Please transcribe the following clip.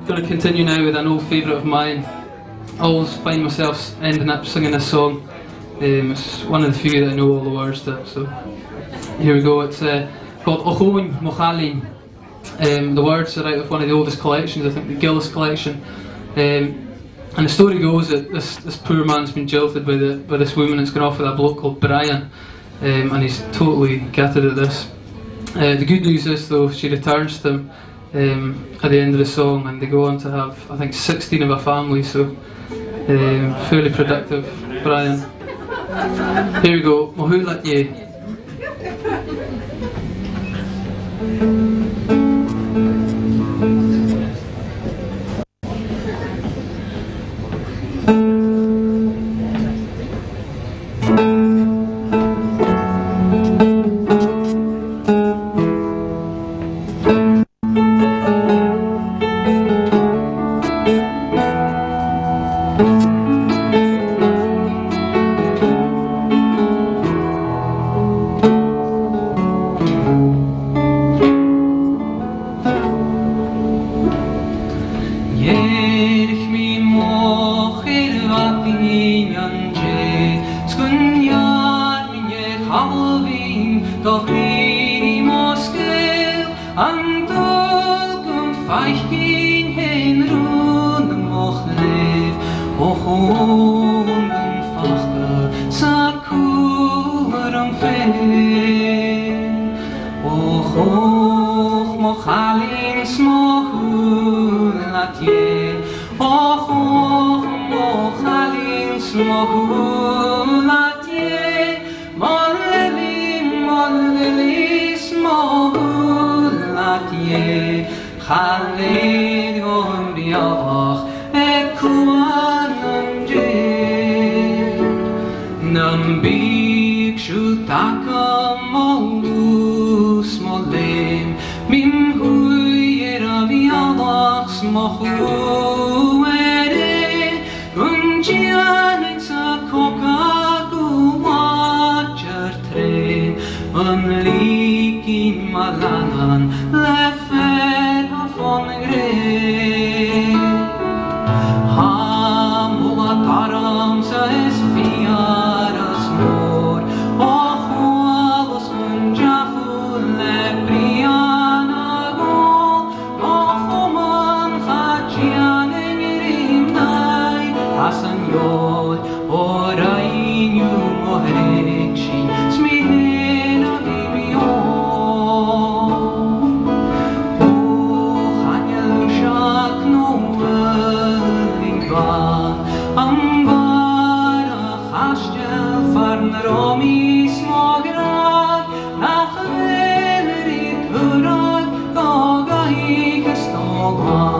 going to continue now with an old favourite of mine. I always find myself ending up singing this song. It's one of the few that I know all the words to, so here we go. It's called Ochoin Mochalin. The words are out of one of the oldest collections, I think the Gillis collection. And the story goes that this poor man's been jilted by this woman that's gone off with a bloke called Brian, and he's totally gutted at this. The good news is though, she returns to him at the end of the song, and they go on to have, I think, 16 of a family, so fairly productive, Brian. Here we go, Mohulat Ye. Oh,